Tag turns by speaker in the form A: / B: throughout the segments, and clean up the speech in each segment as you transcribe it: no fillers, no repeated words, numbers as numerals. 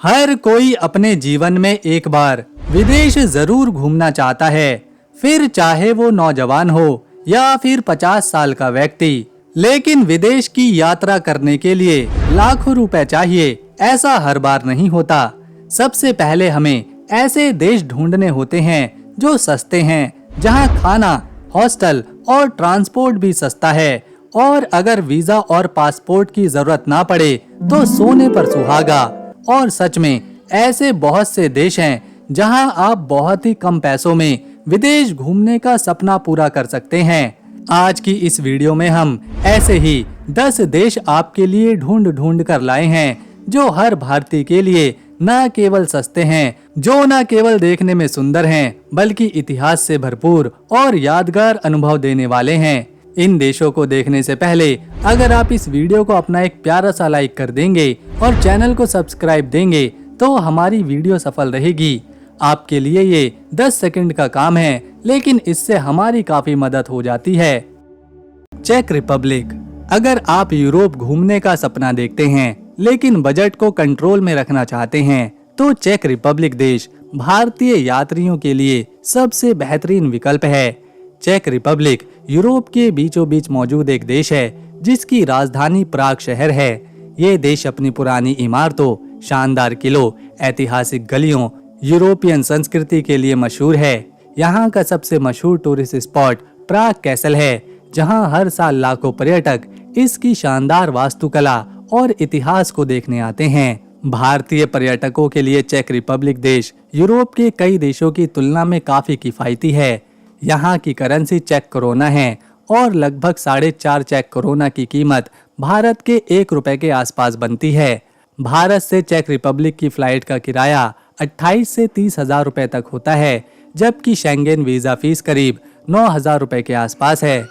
A: हर कोई अपने जीवन में एक बार विदेश जरूर घूमना चाहता है, फिर चाहे वो नौजवान हो या फिर 50 साल का व्यक्ति। लेकिन विदेश की यात्रा करने के लिए लाखों रुपए चाहिए, ऐसा हर बार नहीं होता। सबसे पहले हमें ऐसे देश ढूंढने होते हैं जो सस्ते हैं, जहां खाना, हॉस्टल और ट्रांसपोर्ट भी सस्ता है, और अगर वीजा और पासपोर्ट की जरूरत ना पड़े तो सोने पर सुहागा। और सच में ऐसे बहुत से देश हैं जहां आप बहुत ही कम पैसों में विदेश घूमने का सपना पूरा कर सकते हैं। आज की इस वीडियो में हम ऐसे ही 10 देश आपके लिए ढूंढ कर लाए हैं जो हर भारतीय के लिए न केवल सस्ते हैं, जो न केवल देखने में सुंदर हैं, बल्कि इतिहास से भरपूर और यादगार अनुभव देने वाले हैं। इन देशों को देखने से पहले अगर आप इस वीडियो को अपना एक प्यारा सा लाइक कर देंगे और चैनल को सब्सक्राइब देंगे तो हमारी वीडियो सफल रहेगी। आपके लिए ये 10 सेकंड का काम है, लेकिन इससे हमारी काफी मदद हो जाती है। चेक रिपब्लिक। अगर आप यूरोप घूमने का सपना देखते हैं लेकिन बजट को कंट्रोल में रखना चाहते हैं तो चेक रिपब्लिक देश भारतीय यात्रियों के लिए सबसे बेहतरीन विकल्प है। चेक रिपब्लिक यूरोप के बीचों बीच मौजूद एक देश है जिसकी राजधानी प्राग शहर है। ये देश अपनी पुरानी इमारतों, शानदार किलों, ऐतिहासिक गलियों, यूरोपियन संस्कृति के लिए मशहूर है। यहाँ का सबसे मशहूर टूरिस्ट स्पॉट प्राग कैसल है, जहाँ हर साल लाखों पर्यटक इसकी शानदार वास्तुकला और इतिहास को देखने आते हैं। भारतीय पर्यटकों के लिए चेक रिपब्लिक देश यूरोप के कई देशों की तुलना में काफी किफायती है। यहाँ की करेंसी चेक करोना है और लगभग 4.5 चेक करोना की कीमत भारत के 1 रुपए के आसपास बनती है। भारत से चेक रिपब्लिक की फ्लाइट का किराया 28 से 30 हजार रुपए तक होता है, जबकि शेंगेन वीजा फीस करीब 9,000 रुपए के आसपास है।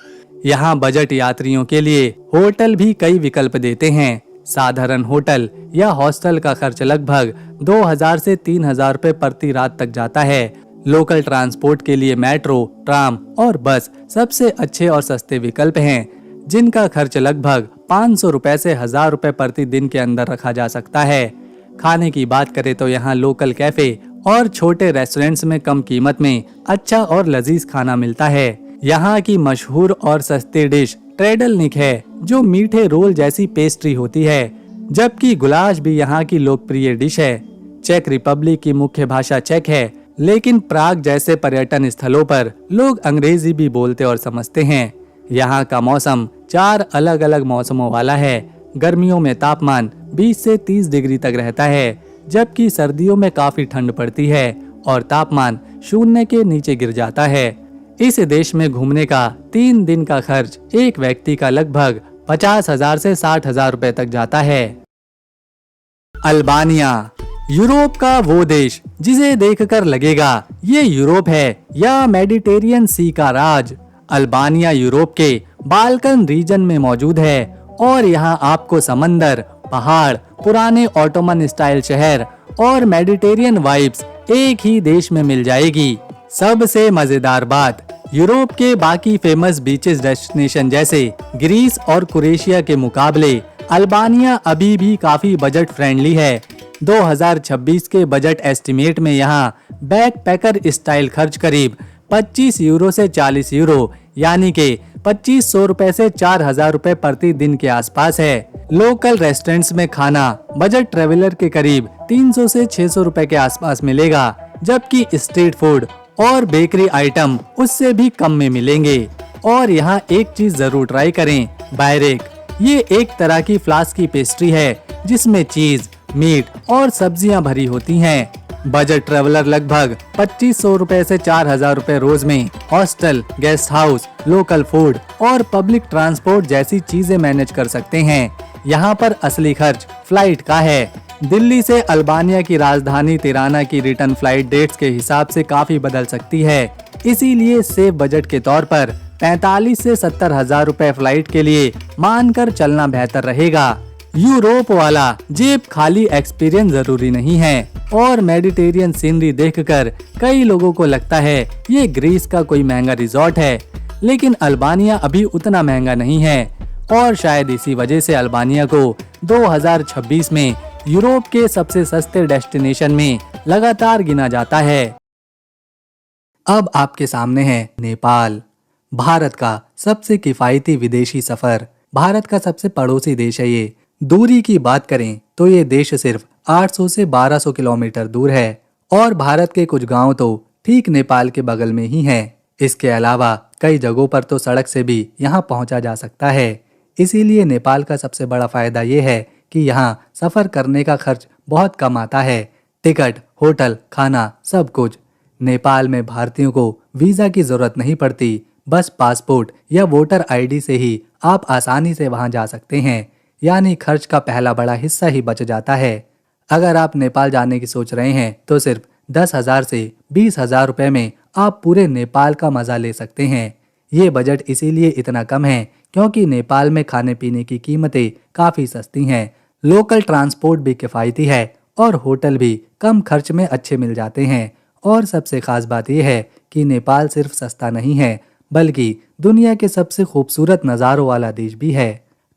A: यहाँ बजट यात्रियों के लिए होटल भी कई विकल्प देते हैं। साधारण होटल या हॉस्टल का खर्च लगभग 2,000 से 3,000 रुपए प्रति रात तक जाता है। लोकल ट्रांसपोर्ट के लिए मेट्रो, ट्राम और बस सबसे अच्छे और सस्ते विकल्प हैं, जिनका खर्च लगभग 500 रुपए से 1,000 रुपए प्रति दिन के अंदर रखा जा सकता है। खाने की बात करें तो यहाँ लोकल कैफे और छोटे रेस्टोरेंट्स में कम कीमत में अच्छा और लजीज खाना मिलता है। यहाँ की मशहूर और सस्ती डिश ट्रेडलनिक है, जो मीठे रोल जैसी पेस्ट्री होती है, जबकि गुलाश भी यहाँ की लोकप्रिय डिश है। चेक रिपब्लिक की मुख्य भाषा चेक है, लेकिन प्राग जैसे पर्यटन स्थलों पर लोग अंग्रेजी भी बोलते और समझते हैं। यहाँ का मौसम 4 अलग अलग मौसमों वाला है। गर्मियों में तापमान 20 से 30 डिग्री तक रहता है, जबकि सर्दियों में काफी ठंड पड़ती है और तापमान 0 के नीचे गिर जाता है। इस देश में घूमने का 3 दिन का खर्च एक व्यक्ति का लगभग 50,000 से 60,000 रुपए तक जाता है। अल्बानिया। यूरोप का वो देश जिसे देखकर लगेगा ये यूरोप है या मेडिटेरियन सी का राज। अल्बानिया यूरोप के बाल्कन रीजन में मौजूद है और यहाँ आपको समंदर, पहाड़, पुराने ऑटोमन स्टाइल शहर और मेडिटेरियन वाइब्स एक ही देश में मिल जाएगी। सबसे मजेदार बात, यूरोप के बाकी फेमस बीचेस डेस्टिनेशन जैसे ग्रीस और क्रोएशिया के मुकाबले अल्बानिया अभी भी काफी बजट फ्रेंडली है। 2026 के बजट एस्टिमेट में यहाँ बैकपैकर स्टाइल खर्च करीब 25 यूरो से 40 यूरो यानी के 2500 रुपए से 4,000 रुपए प्रति दिन के आसपास है। लोकल रेस्टोरेंट्स में खाना बजट ट्रेवलर के करीब 300 से 600 रुपए के आसपास मिलेगा, जबकि स्ट्रीट फूड और बेकरी आइटम उससे भी कम में मिलेंगे। और यहाँ एक चीज जरूर ट्राई करें, बायरेक। ये एक तरह की फ्लास्क की पेस्ट्री है जिसमें चीज, मीट और सब्जियां भरी होती हैं। बजट ट्रेवलर लगभग 2500 रुपए से 4,000 रुपए रोज में hostel, guest house, local food और पब्लिक ट्रांसपोर्ट जैसी चीजें मैनेज कर सकते हैं। यहाँ पर असली खर्च फ्लाइट का है। दिल्ली से अल्बानिया की राजधानी तिराना की रिटर्न फ्लाइट डेट्स के हिसाब से काफी बदल सकती है, इसीलिए सेफ बजट के तौर पर 45 से 70,000 रुपए फ्लाइट के लिए मानकर चलना बेहतर रहेगा। यूरोप वाला जेब खाली एक्सपीरियंस जरूरी नहीं है और मेडिटेरियन सीनरी देखकर कई लोगों को लगता है ये ग्रीस का कोई महंगा रिजॉर्ट है, लेकिन अल्बानिया अभी उतना महंगा नहीं है और शायद इसी वजह से अल्बानिया को 2026 में यूरोप के सबसे सस्ते डेस्टिनेशन में लगातार गिना जाता है। अब आपके सामने है नेपाल, भारत का सबसे किफायती विदेशी सफर। भारत का सबसे पड़ोसी देश है ये। दूरी की बात करें तो ये देश सिर्फ 800 से 1200 किलोमीटर दूर है और भारत के कुछ गांव तो ठीक नेपाल के बगल में ही हैं। इसके अलावा कई जगहों पर तो सड़क से भी यहाँ पहुँचा जा सकता है। इसीलिए नेपाल का सबसे बड़ा फायदा ये है कि यहाँ सफर करने का खर्च बहुत कम आता है। टिकट, होटल, खाना, सब कुछ। नेपाल में भारतीयों को वीजा की जरूरत नहीं पड़ती, बस पासपोर्ट या वोटर आईडी से ही आप आसानी से वहां जा सकते हैं। यानी खर्च का पहला बड़ा हिस्सा ही बच जाता है। अगर आप नेपाल जाने की सोच रहे हैं तो सिर्फ 10,000 से 20,000 रुपए में आप पूरे नेपाल का मजा ले सकते हैं। ये बजट इसीलिए इतना कम है क्योंकि नेपाल में खाने पीने की कीमतें काफी सस्ती हैं, लोकल ट्रांसपोर्ट भी किफायती है और होटल भी कम खर्च में अच्छे मिल जाते हैं। और सबसे खास बात यह है कि नेपाल सिर्फ सस्ता नहीं है बल्कि दुनिया के सबसे खूबसूरत नज़ारों वाला देश भी है।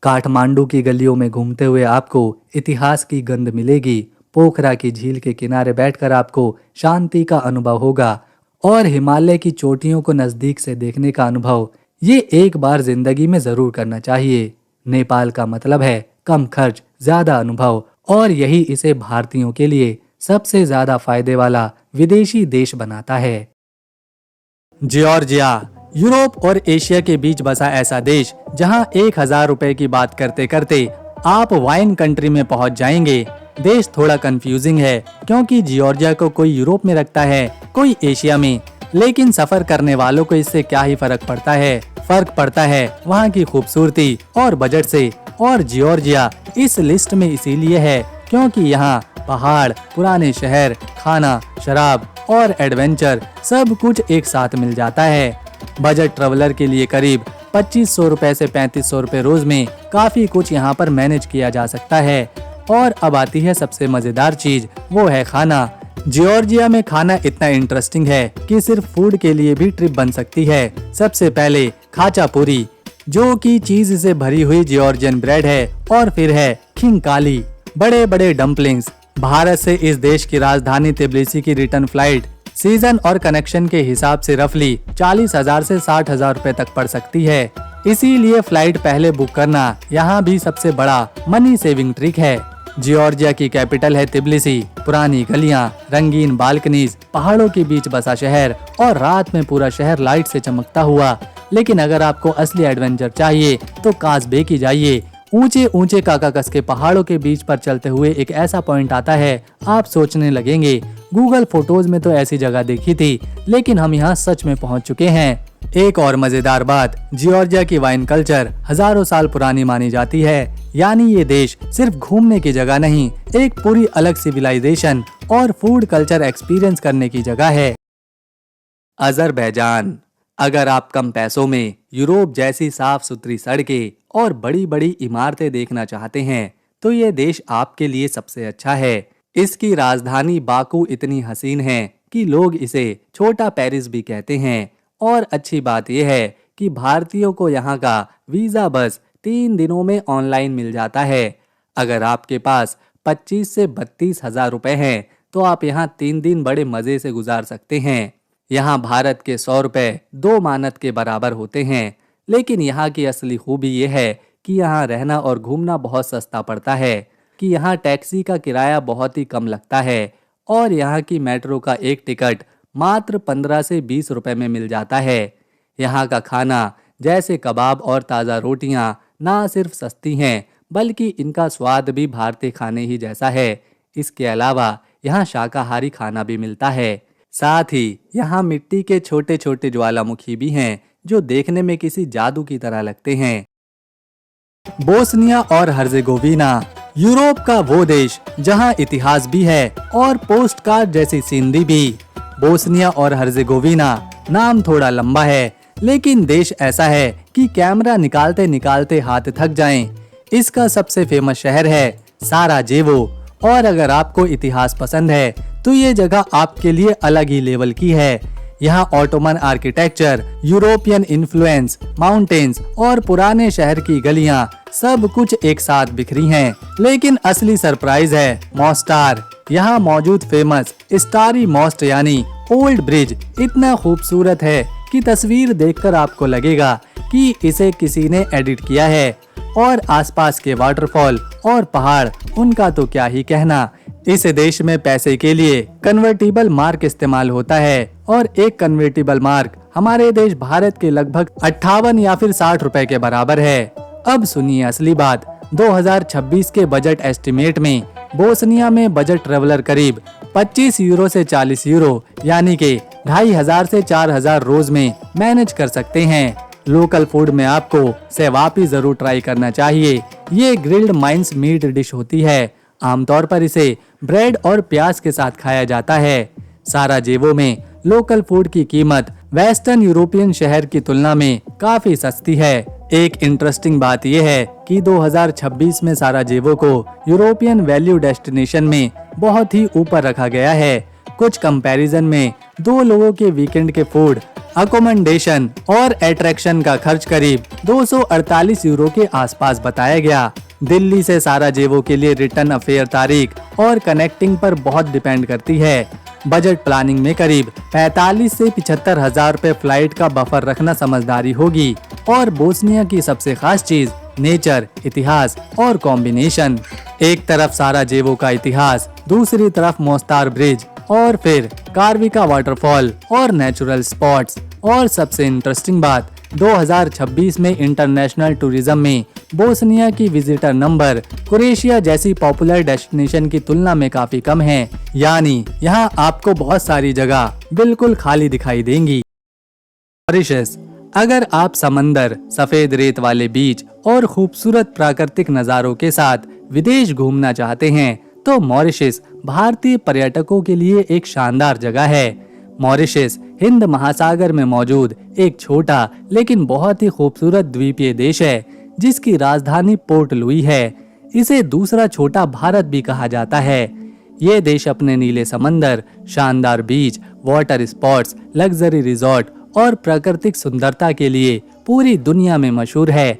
A: काठमांडू की गलियों में घूमते हुए आपको इतिहास की गंध मिलेगी, पोखरा की झील के किनारे बैठकर आपको शांति का अनुभव होगा और हिमालय की चोटियों को नज़दीक से देखने का अनुभव ये एक बार जिंदगी में जरूर करना चाहिए। नेपाल का मतलब है कम खर्च, ज्यादा अनुभव और यही इसे भारतीयों के लिए सबसे ज्यादा फायदे वाला विदेशी देश बनाता है। जॉर्जिया, यूरोप और एशिया के बीच बसा ऐसा देश जहां 1,000 रुपए की बात करते करते आप वाइन कंट्री में पहुंच जाएंगे। देश थोड़ा कंफ्यूजिंग है क्योंकि जॉर्जिया को कोई यूरोप में रखता है, कोई एशिया में, लेकिन सफर करने वालों को इससे क्या ही फर्क पड़ता है। फर्क पड़ता है वहाँ की खूबसूरती और बजट से। और जॉर्जिया इस लिस्ट में इसीलिए है क्योंकि यहाँ पहाड़, पुराने शहर, खाना, शराब और एडवेंचर सब कुछ एक साथ मिल जाता है। बजट ट्रैवलर के लिए करीब 2500 रुपए से 3500 रुपए रोज में काफी कुछ यहाँ पर मैनेज किया जा सकता है। और अब आती है सबसे मजेदार चीज, वो है खाना। जॉर्जिया में खाना इतना इंटरेस्टिंग है कि सिर्फ फूड के लिए भी ट्रिप बन सकती है। सबसे पहले खाचापुरी, जो कि चीज से भरी हुई जॉर्जियन ब्रेड है, और फिर है खिंकाली, बड़े बड़े डम्पलिंग्स। भारत से इस देश की राजधानी तिब्लिसी की रिटर्न फ्लाइट सीजन और कनेक्शन के हिसाब से रफली 40,000 से 60,000 रुपए तक पड़ सकती है। इसीलिए फ्लाइट पहले बुक करना यहाँ भी सबसे बड़ा मनी सेविंग ट्रिक है। जॉर्जिया की कैपिटल है तिब्लिसी। पुरानी गलियां, रंगीन बालकनीज, पहाड़ों के बीच बसा शहर और रात में पूरा शहर लाइट से चमकता हुआ। लेकिन अगर आपको असली एडवेंचर चाहिए तो कास्बे की जाइए। ऊंचे ऊंचे काकाकस के पहाड़ों के बीच पर चलते हुए एक ऐसा पॉइंट आता है, आप सोचने लगेंगे गूगल फोटोज में तो ऐसी जगह देखी थी, लेकिन हम यहाँ सच में पहुँच चुके हैं। एक और मजेदार बात, जॉर्जिया की वाइन कल्चर हजारों साल पुरानी मानी जाती है। यानी ये देश सिर्फ घूमने की जगह नहीं, एक पूरी अलग सिविलाइजेशन और फूड कल्चर एक्सपीरियंस करने की जगह है। अजरबैजान, अगर आप कम पैसों में यूरोप जैसी साफ सुथरी सड़कें और बड़ी बड़ी इमारतें देखना चाहते हैं तो ये देश आपके लिए सबसे अच्छा है। इसकी राजधानी बाकू इतनी हसीन है कि लोग इसे छोटा पेरिस भी कहते हैं। और अच्छी बात यह है कि भारतीयों को यहाँ का वीजा बस 3 दिनों में ऑनलाइन मिल जाता है। अगर आपके पास 25 से 32,000 रुपए हैं तो आप यहाँ 3 दिन बड़े मजे से गुजार सकते हैं। यहाँ भारत के 100 रुपए 2 मानत के बराबर होते हैं। लेकिन यहाँ की असली खूबी ये है कि यहाँ रहना और घूमना बहुत सस्ता पड़ता है, कि यहाँ टैक्सी का किराया बहुत ही कम लगता है और यहाँ की मेट्रो का एक टिकट मात्र 15 से 20 रुपए में मिल जाता है। यहाँ का खाना जैसे कबाब और ताज़ा रोटियाँ ना सिर्फ सस्ती हैं बल्कि इनका स्वाद भी भारतीय खाने ही जैसा है। इसके अलावा यहाँ शाकाहारी खाना भी मिलता है। साथ ही यहाँ मिट्टी के छोटे छोटे ज्वालामुखी भी हैं जो देखने में किसी जादू की तरह लगते हैं। बोस्निया और हर्जेगोविना, यूरोप का वो देश जहाँ इतिहास भी है और पोस्ट कार्ड जैसी सीनरी भी। बोस्निया और हर्जेगोविना नाम थोड़ा लंबा है, लेकिन देश ऐसा है कि कैमरा निकालते निकालते हाथ थक जाएं। इसका सबसे फेमस शहर है साराजेवो और अगर आपको इतिहास पसंद है तो ये जगह आपके लिए अलग ही लेवल की है। यहाँ Ottoman architecture, European influence, mountains और पुराने शहर की गलियाँ सब कुछ एक साथ बिखरी हैं। लेकिन असली सरप्राइज है मॉस्टार। यहाँ मौजूद फेमस स्टारी मॉस्ट यानी ओल्ड ब्रिज इतना खूबसूरत है कि तस्वीर देखकर आपको लगेगा कि इसे किसी ने एडिट किया है। और आसपास के वाटरफॉल और पहाड़, उनका तो क्या ही कहना। इस देश में पैसे के लिए कन्वर्टिबल मार्क इस्तेमाल होता है और एक कन्वर्टिबल मार्क हमारे देश भारत के लगभग 58 या फिर 60 रुपए के बराबर है। अब सुनिए असली बात। 2026 के बजट एस्टिमेट में बोस्निया में बजट ट्रेवलर करीब 25 यूरो से 40 यूरो यानी कि 2500 से 4000 रोज में मैनेज कर सकते हैं। लोकल फूड में आपको सेवापी जरूर ट्राई करना चाहिए। ये ग्रिल्ड माइंस मीट डिश होती है। आमतौर पर इसे ब्रेड और प्याज के साथ खाया जाता है। साराजेवो में लोकल फूड की कीमत वेस्टर्न यूरोपियन शहर की तुलना में काफी सस्ती है। एक इंटरेस्टिंग बात यह है कि 2026 में साराजेवो को यूरोपियन वैल्यू डेस्टिनेशन में बहुत ही ऊपर रखा गया है। कुछ कंपैरिजन में 2 लोगों के वीकेंड के फूड, अकोमोडेशन और अट्रैक्शन का खर्च करीब 248 यूरो के आसपास बताया गया। दिल्ली से साराजेवो के लिए रिटर्न अफेयर तारीख और कनेक्टिंग पर बहुत डिपेंड करती है। बजट प्लानिंग में करीब 45 से 75 हजार रुपए फ्लाइट का बफर रखना समझदारी होगी। और बोस्निया की सबसे खास चीज नेचर, इतिहास और कॉम्बिनेशन। एक तरफ साराजेवो का इतिहास, दूसरी तरफ मोस्टार ब्रिज और फिर कार्विका वाटरफॉल और नेचुरल स्पॉट्स। और सबसे इंटरेस्टिंग बात, 2026 में इंटरनेशनल टूरिज्म में बोस्निया की विजिटर नंबर क्रोएशिया जैसी पॉपुलर डेस्टिनेशन की तुलना में काफी कम है। यानी यहाँ आपको बहुत सारी जगह बिल्कुल खाली दिखाई देंगी। मॉरिशस, अगर आप समंदर, सफेद रेत वाले बीच और खूबसूरत प्राकृतिक नज़ारों के साथ विदेश घूमना चाहते हैं तो मॉरिशस भारतीय पर्यटकों के लिए एक शानदार जगह है। मॉरिशस हिंद महासागर में मौजूद एक छोटा लेकिन बहुत ही खूबसूरत द्वीपीय देश है जिसकी राजधानी पोर्ट लुई है। इसे दूसरा छोटा भारत भी कहा जाता है। ये देश अपने नीले समंदर, शानदार बीच, वाटर स्पॉट्स, लग्जरी रिजॉर्ट और प्राकृतिक सुंदरता के लिए पूरी दुनिया में मशहूर है।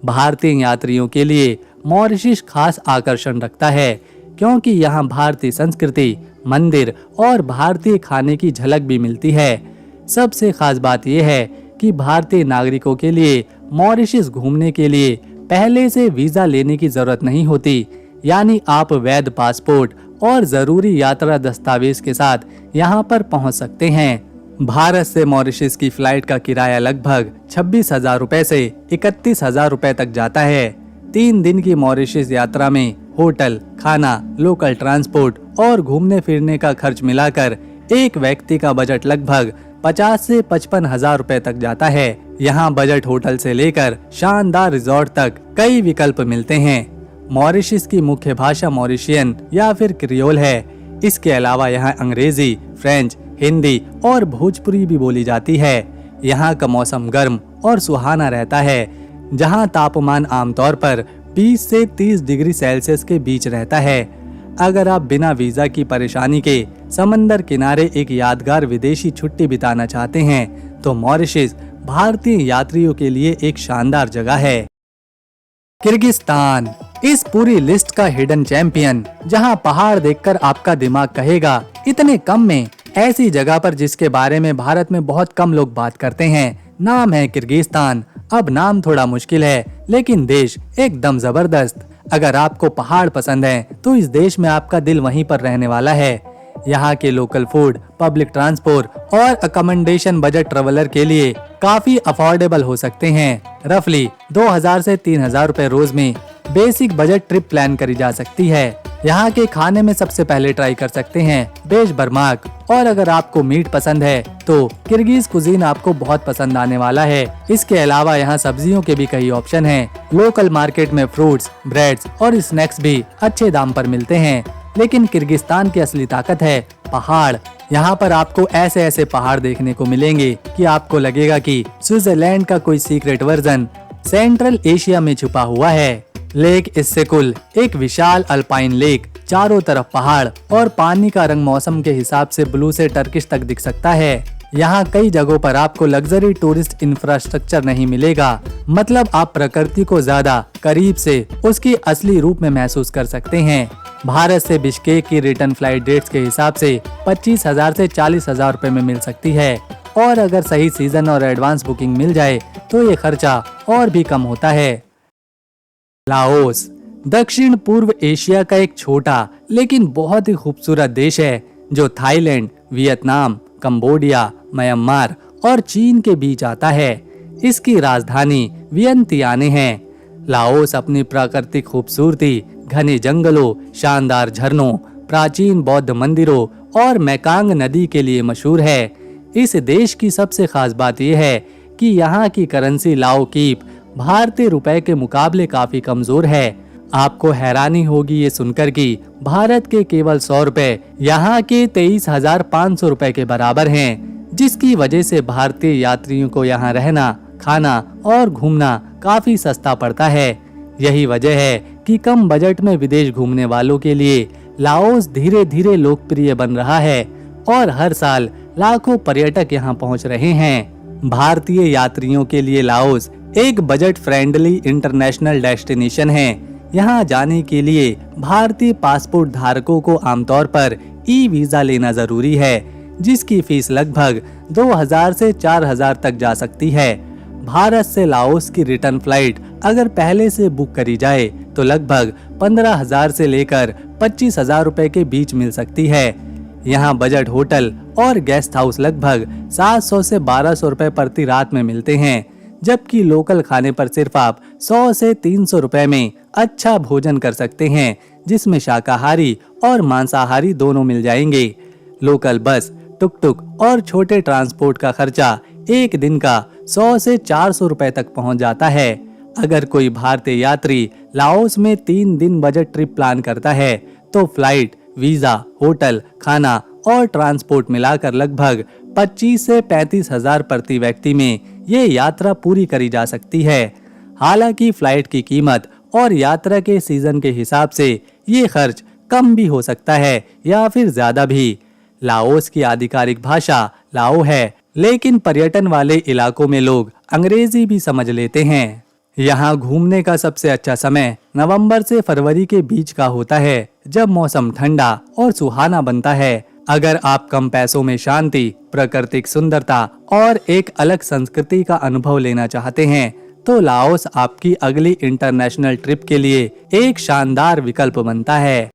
A: भारतीय यात्रियों के लिए मॉरिशस खास आकर्षण रखता है क्योंकि यहाँ भारतीय संस्कृति, मंदिर और भारतीय खाने की झलक भी मिलती है। सबसे खास बात यह है कि भारतीय नागरिकों के लिए मॉरिशस घूमने के लिए पहले से वीजा लेने की जरूरत नहीं होती। यानी आप वैध पासपोर्ट और जरूरी यात्रा दस्तावेज के साथ यहाँ पर पहुँच सकते हैं। भारत से मॉरिशस की फ्लाइट का किराया लगभग 26,000 रुपए से 31,000 रुपए तक जाता है। 3 दिन की मॉरिशस यात्रा में होटल, खाना, लोकल ट्रांसपोर्ट और घूमने फिरने का खर्च मिलाकर एक व्यक्ति का बजट लगभग 50 से 55,000 रुपए तक जाता है। यहाँ बजट होटल से लेकर शानदार रिजॉर्ट तक कई विकल्प मिलते हैं। मॉरिशस की मुख्य भाषा मॉरिशियन या फिर क्रियोल है। इसके अलावा यहाँ अंग्रेजी, फ्रेंच, हिंदी और भोजपुरी भी बोली जाती है। यहाँ का मौसम गर्म और सुहाना रहता है जहाँ तापमान आमतौर पर 20 से 30 डिग्री सेल्सियस के बीच रहता है। अगर आप बिना वीजा की परेशानी के समंदर किनारे एक यादगार विदेशी छुट्टी बिताना चाहते हैं तो मॉरिशस भारतीय यात्रियों के लिए एक शानदार जगह है। किर्गिस्तान, इस पूरी लिस्ट का हिडन चैंपियन, जहां पहाड़ देखकर आपका दिमाग कहेगा इतने कम में। ऐसी जगह पर जिसके बारे में भारत में बहुत कम लोग बात करते हैं, नाम है किर्गिस्तान। अब नाम थोड़ा मुश्किल है लेकिन देश एकदम जबरदस्त। अगर आपको पहाड़ पसंद है तो इस देश में आपका दिल वहीं पर रहने वाला है। यहाँ के लोकल फूड, पब्लिक ट्रांसपोर्ट और अकोमोडेशन बजट ट्रेवलर के लिए काफी अफोर्डेबल हो सकते हैं। रफली 2000 से 3000 रुपए रोज में बेसिक बजट ट्रिप प्लान करी जा सकती है। यहाँ के खाने में सबसे पहले ट्राई कर सकते हैं बेश बर्माक। और अगर आपको मीट पसंद है तो किर्गिज कुजीन आपको बहुत पसंद आने वाला है। इसके अलावा यहाँ सब्जियों के भी कई ऑप्शन हैं। लोकल मार्केट में फ्रूट्स, ब्रेड्स और स्नैक्स भी अच्छे दाम पर मिलते हैं। लेकिन किर्गिस्तान की असली ताकत है पहाड़। यहाँ पर आपको ऐसे ऐसे पहाड़ देखने को मिलेंगे कि आपको लगेगा कि स्विट्जरलैंड का कोई सीक्रेट वर्जन सेंट्रल एशिया में छुपा हुआ है। लेक इस्सेकुल एक विशाल अल्पाइन लेक, चारों तरफ पहाड़ और पानी का रंग मौसम के हिसाब से ब्लू से टर्किश तक दिख सकता है। यहाँ कई जगहों पर आपको लग्जरी टूरिस्ट इंफ्रास्ट्रक्चर नहीं मिलेगा, मतलब आप प्रकृति को ज्यादा करीब से उसकी असली रूप में महसूस कर सकते हैं। भारत से बिश्केक की रिटर्न फ्लाइट डेट्स के हिसाब से 25,000 से 40,000 रुपए में मिल सकती है, और अगर सही सीजन और एडवांस बुकिंग मिल जाए तो ये खर्चा और भी कम होता है। लाओस दक्षिण पूर्व एशिया का एक छोटा लेकिन बहुत ही खूबसूरत देश है, जो थाईलैंड, वियतनाम, कंबोडिया, म्यांमार और चीन के बीच आता है। इसकी राजधानी वियंतियाने है। लाओस अपनी प्राकृतिक खूबसूरती, घने जंगलों, शानदार झरनों, प्राचीन बौद्ध मंदिरों और मैकांग नदी के लिए मशहूर है। इस देश की सबसे खास बात यह है कि यहाँ की करेंसी लाओ कीप भारतीय रुपए के मुकाबले काफी कमजोर है। आपको हैरानी होगी ये सुनकर कि भारत के केवल 100 रुपए यहाँ के 23,500 रुपए के बराबर हैं, जिसकी वजह से भारतीय यात्रियों को यहाँ रहना, खाना और घूमना काफी सस्ता पड़ता है। यही वजह है कि कम बजट में विदेश घूमने वालों के लिए लाओस धीरे धीरे लोकप्रिय बन रहा है और हर साल लाखों पर्यटक यहाँ पहुँच रहे हैं। भारतीय यात्रियों के लिए लाओस एक बजट फ्रेंडली इंटरनेशनल डेस्टिनेशन है। यहाँ जाने के लिए भारतीय पासपोर्ट धारकों को आमतौर पर ई वीजा लेना जरूरी है, जिसकी फीस लगभग 2,000 से 4,000 तक जा सकती है। भारत से लाओस की रिटर्न फ्लाइट अगर पहले से बुक करी जाए तो लगभग 15,000 से लेकर 25,000 रुपए के बीच मिल सकती है। यहाँ बजट होटल और गेस्ट हाउस लगभग 700 से 1,200 रुपए प्रति रात में मिलते हैं, जबकि लोकल खाने पर सिर्फ आप 100 से 300 रुपए में अच्छा भोजन कर सकते हैं, जिसमें शाकाहारी और मांसाहारी दोनों मिल जाएंगे। लोकल बस, टुक टुक और छोटे ट्रांसपोर्ट का खर्चा एक दिन का 100 से 400 रुपए तक पहुंच जाता है। अगर कोई भारतीय यात्री लाओस में 3 दिन बजट ट्रिप प्लान करता है तो फ्लाइट, वीजा, होटल, खाना और ट्रांसपोर्ट मिलाकर लगभग 25 से 35,000 प्रति व्यक्ति में ये यात्रा पूरी करी जा सकती है। हालांकि फ्लाइट की कीमत और यात्रा के सीजन के हिसाब से ये खर्च कम भी हो सकता है या फिर ज्यादा भी। लाओस की आधिकारिक भाषा लाओ है, लेकिन पर्यटन वाले इलाकों में लोग अंग्रेजी भी समझ लेते हैं। यहाँ घूमने का सबसे अच्छा समय नवंबर से फरवरी के बीच का होता है, जब मौसम ठंडा और सुहाना बनता है। अगर आप कम पैसों में शांति, प्राकृतिक सुंदरता और एक अलग संस्कृति का अनुभव लेना चाहते हैं तो लाओस आपकी अगली इंटरनेशनल ट्रिप के लिए एक शानदार विकल्प बनता है।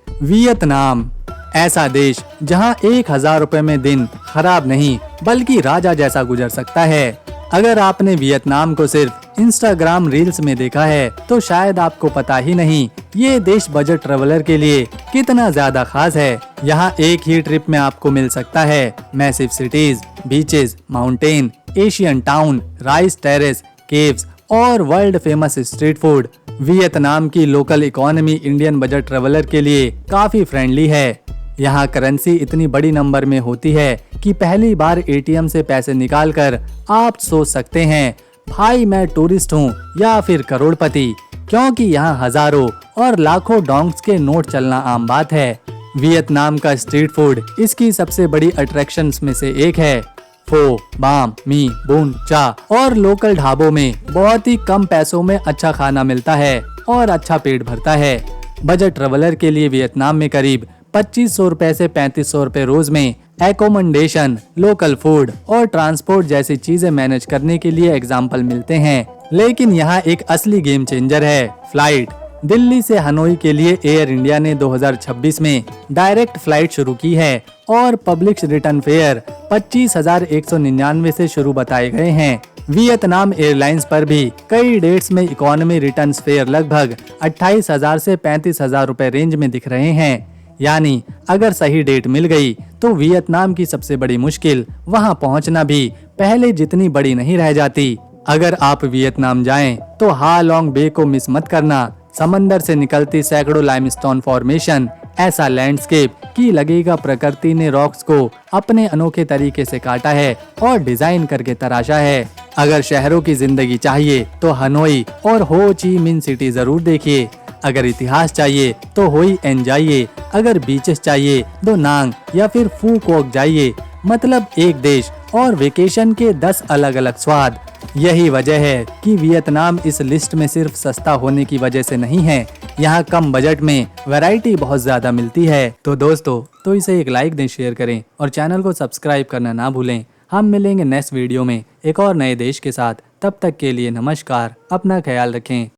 A: वियतनाम ऐसा देश जहां 1,000 रुपए में दिन खराब नहीं बल्कि राजा जैसा गुजर सकता है। अगर आपने वियतनाम को सिर्फ इंस्टाग्राम रील्स में देखा है तो शायद आपको पता ही नहीं ये देश बजट ट्रेवलर के लिए कितना ज्यादा खास है। यहाँ एक ही ट्रिप में आपको मिल सकता है massive cities, beaches, mountain, Asian town, rice terrace, caves और world famous street food. Vietnam की local economy Indian budget traveller के लिए काफी फ्रेंडली है। यहाँ करेंसी इतनी बड़ी नंबर में होती है कि पहली बार एटीएम से पैसे निकालकर आप सोच सकते हैं भाई मैं टूरिस्ट हूँ या फिर करोड़पति, क्योंकि यहाँ हजारों और लाखों डोंग्स के नोट चलना आम बात है। वियतनाम का स्ट्रीट फूड इसकी सबसे बड़ी अट्रैक्शंस में से एक है। फो, बाम, मी, बून, चा और लोकल ढाबों में बहुत ही कम पैसों में अच्छा खाना मिलता है और अच्छा पेट भरता है। बजट ट्रेवलर के लिए वियतनाम में करीब 2500 रुपए से 3500 रुपए रोज में एकोमोडेशन, लोकल फूड और ट्रांसपोर्ट जैसी चीजें मैनेज करने के लिए एग्जाम्पल मिलते हैं। लेकिन यहाँ एक असली गेम चेंजर है फ्लाइट। दिल्ली से हनोई के लिए एयर इंडिया ने 2026 में डायरेक्ट फ्लाइट शुरू की है और पब्लिक रिटर्न फेयर 25,199 से शुरू बताए गए हैं। वियतनाम एयरलाइंस पर भी कई डेट्स में इकोनॉमी रिटर्न फेयर लगभग 28,000 से 35,000 रुपए रेंज में दिख रहे हैं। यानी अगर सही डेट मिल गई तो वियतनाम की सबसे बड़ी मुश्किल वहां पहुंचना भी पहले जितनी बड़ी नहीं रह जाती। अगर आप वियतनाम जाएं तो हालोंग बे को मिस मत करना। समंदर से निकलती सैकड़ों लाइमस्टोन फॉर्मेशन ऐसा लैंडस्केप कि लगेगा प्रकृति ने रॉक्स को अपने अनोखे तरीके से काटा है और डिजाइन करके तराशा है। अगर शहरों की जिंदगी चाहिए तो हनोई और हो ची मिन सिटी जरूर देखिए। अगर इतिहास चाहिए तो होई एन जाइए। अगर बीचेस चाहिए तो नांग या फिर फू कोक जाइए। मतलब एक देश और वेकेशन के 10 अलग अलग स्वाद। यही वजह है कि वियतनाम इस लिस्ट में सिर्फ सस्ता होने की वजह से नहीं है, यहाँ कम बजट में वैरायटी बहुत ज्यादा मिलती है। तो दोस्तों, तो इसे एक लाइक दें, शेयर करें और चैनल को सब्सक्राइब करना ना भूलें। हम मिलेंगे नेक्स्ट वीडियो में एक और नए देश के साथ। तब तक के लिए नमस्कार, अपना ख्याल रखें।